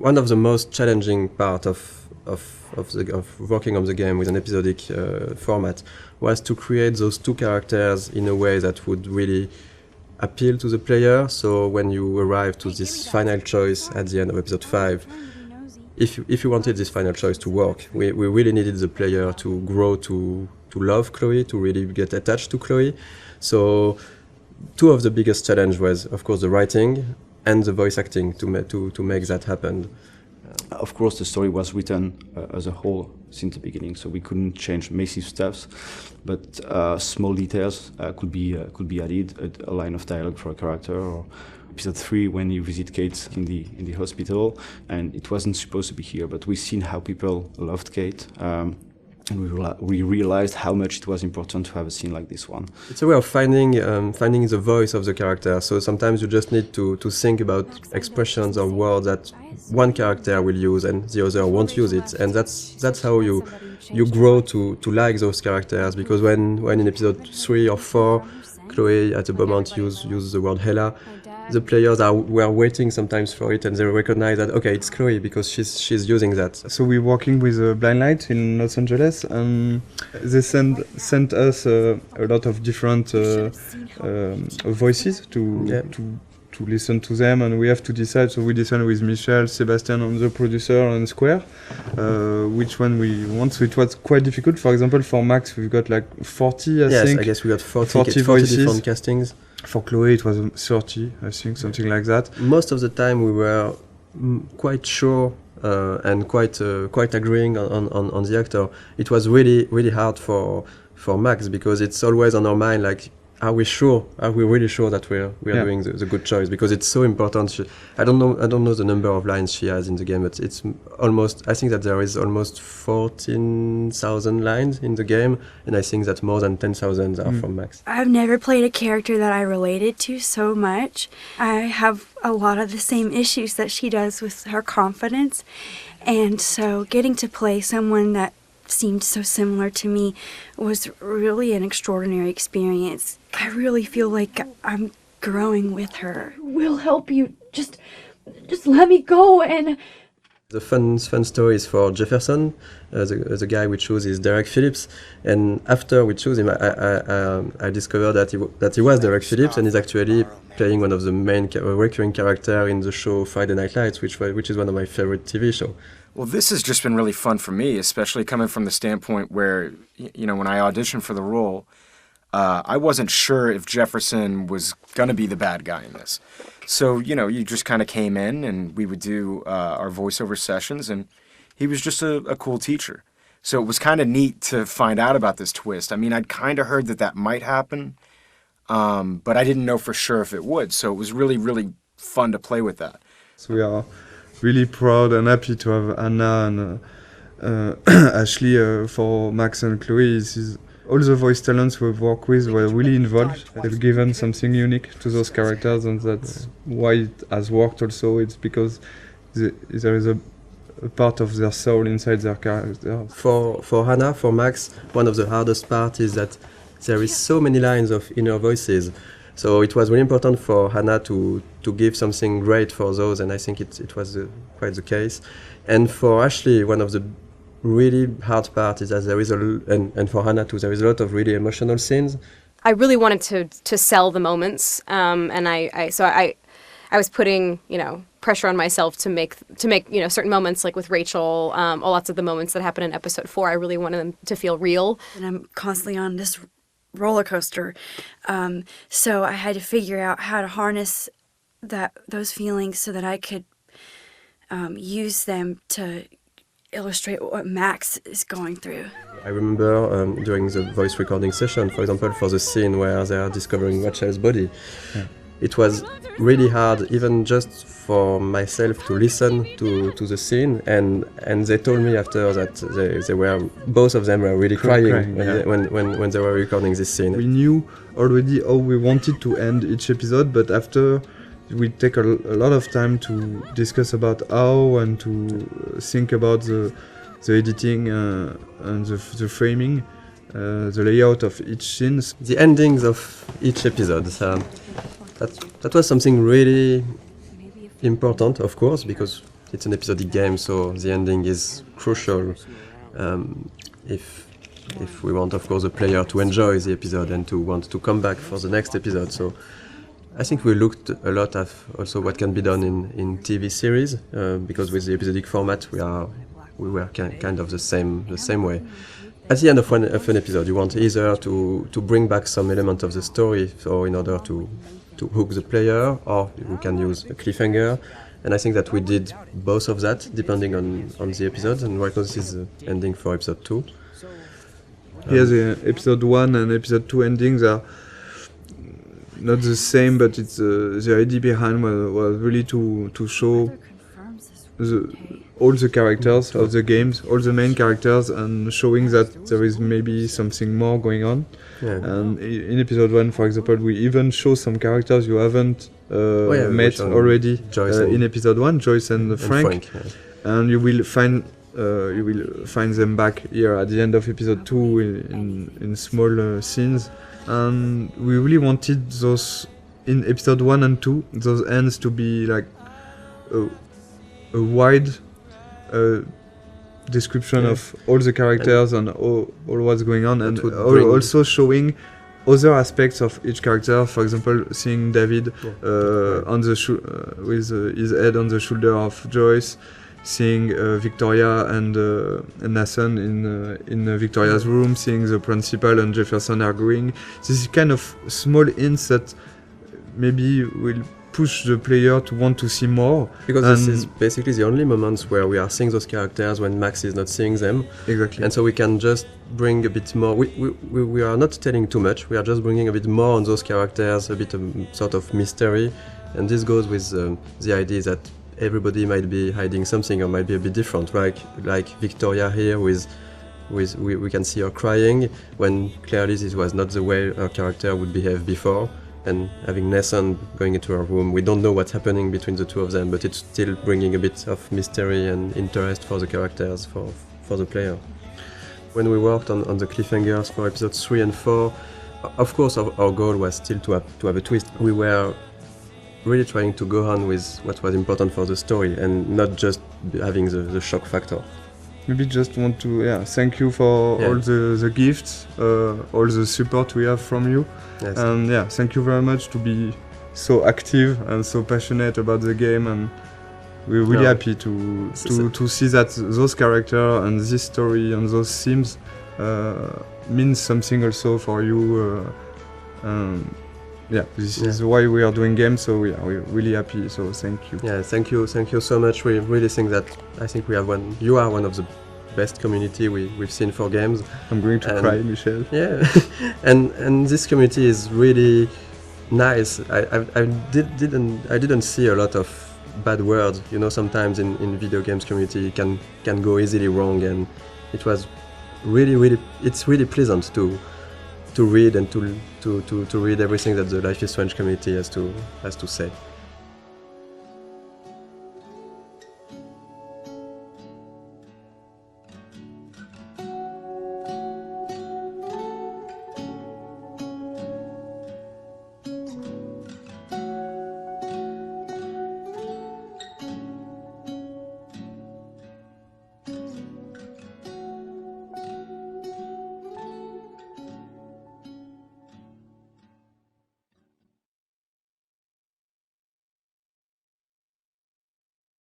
one of the most challenging part of working on the game with an episodic format was to create those two characters in a way that would really appeal to the player. So when you arrive to this final choice at the end of episode 5, if you wanted this final choice to work, we really needed the player to grow to love Chloe, to really get attached to Chloe. So two of the biggest challenge was, of course, the writing and the voice acting to make that happen. Of course, the story was written as a whole since the beginning, so we couldn't change massive stuff, but small details could be added, a line of dialogue for a character, or episode 3 when you visit Kate in the hospital, and it wasn't supposed to be here, but we've seen how people loved Kate. And we realized how much it was important to have a scene like this one. It's a way of finding the voice of the character. So sometimes you just need to think about expressions or words that one character will use and the other won't use it. And that's how you grow to like those characters. Because when in episode 3 or 4, Chloe at the moment use the word Hela, the players were waiting sometimes for it, and they recognize that, okay, it's Chloe because she's using that. So we're working with Blind Light in Los Angeles, and they sent us a lot of different voices to listen to them, and we have to decide. So we decided with Michel, Sebastian, and the producer, and Square, which one we want. So it was quite difficult. For example, for Max, we've got like 40, I think. Yes, I guess we got 40 voices. different castings. For Chloe, it was 30, I think, something like that. Most of the time, we were quite sure and quite agreeing on the actor. It was really hard for Max, because it's always on our mind, like, are we really sure that we are doing the good choice? Because it's so important. I don't know the number of lines she has in the game, but it's almost, I think that there is almost 14,000 lines in the game, and I think that more than 10,000 are from Max. I've never played a character that I related to so much. I have a lot of the same issues that she does with her confidence, and so getting to play someone that seemed so similar to me was really an extraordinary experience. I really feel like I'm growing with her. We'll help you. Just let me go. And the fun story is for Jefferson. The guy we chose is Derek Phillips, and after we chose him, I discovered that he was Derek Phillips, and he's actually playing one of the main recurring character in the show Friday Night Lights, which is one of my favorite TV shows. Well, this has just been really fun for me, especially coming from the standpoint where, when I auditioned for the role, I wasn't sure if Jefferson was going to be the bad guy in this. So, you just kind of came in and we would do our voiceover sessions, and he was just a cool teacher. So it was kind of neat to find out about this twist. I mean, I'd kind of heard that might happen, but I didn't know for sure if it would. So it was really, really fun to play with that. So we are really proud and happy to have Anna and Ashley for Max and Chloe. All the voice talents we've worked with were really involved. They've given something unique to those characters, and that's why it has worked also. It's because there is a part of their soul inside their character. For Hannah, for Max, one of the hardest parts is that there is so many lines of inner voices. So it was really important for Hannah to give something great for those, and I think it was quite the case. And for Ashley, one of the really hard parts is that there is and for Hannah too, there is a lot of really emotional scenes. I really wanted to sell the moments, and I was putting pressure on myself to make certain moments, like with Rachel, lots of the moments that happen in episode 4. I really wanted them to feel real. And I'm constantly on this roller coaster, so I had to figure out how to harness those feelings so that I could use them to illustrate what Max is going through. I remember during the voice recording session, for example, for the scene where they are discovering Rachel's body, it was really hard, even just for myself, to listen to the scene, and they told me after that they were, both of them were really crying when they were recording this scene. We knew already how we wanted to end each episode, but after we take a lot of time to discuss about how, and to think about the editing and the framing, the layout of each scene. The endings of each episode. That was something really important, of course, because it's an episodic game, so the ending is crucial if we want, of course, the player to enjoy the episode and to want to come back for the next episode. So I think we looked a lot at also what can be done in TV series, because with the episodic format we were kind of the same way. At the end of an episode, you want either to bring back some element of the story, so in order to hook the player, or you can use a cliffhanger. And I think that we did both of that, depending on the episode. And right now this is the ending for episode 2. Yeah, the episode 1 and episode 2 endings are not the same, but it's the idea behind was really to show all the characters of the games, all the main characters, and showing that there is maybe something more going on. Yeah. And in episode 1, for example, we even show some characters you haven't met already in episode 1, Joyce and Frank. Yeah. And you will find them back here at the end of episode 2 in small scenes. And we really wanted those in episode 1 and 2, those ends to be like a wide description of all the characters and all what's going on, and also showing other aspects of each character. For example, seeing David on the with his head on the shoulder of Joyce, seeing Victoria and Nathan in Victoria's room, seeing the principal and Jefferson arguing. This is kind of small hints that maybe will push the player to want to see more. Because this is basically the only moments where we are seeing those characters when Max is not seeing them. Exactly. And so we can just bring a bit more. We are not telling too much. We are just bringing a bit more on those characters, a bit of sort of mystery. And this goes with the idea that everybody might be hiding something or might be a bit different. Like Victoria here we can see her crying when clearly this was not the way her character would behave before. And having Nathan going into her room, we don't know what's happening between the two of them, but it's still bringing a bit of mystery and interest for the characters, for the player. When we worked on the cliffhangers for episodes 3 and 4, of course our goal was still to have a twist. We were really trying to go on with what was important for the story and not just having the shock factor. Maybe just want to thank you for all the gifts, all the support we have from you. Yes. And thank you very much to be so active and so passionate about the game, and we're really happy to see that those characters and this story and those themes means something also for you. This is why we are doing games, so we're really happy, so thank you. Yeah, thank you so much. We really think that you are one of the best community we've seen for games. I'm going to cry, Michel. Yeah, and this community is really nice. I didn't see a lot of bad words. You know, sometimes in video games community can go easily wrong, and it was it's really pleasant to read and to read everything that the Life is Strange community has to say.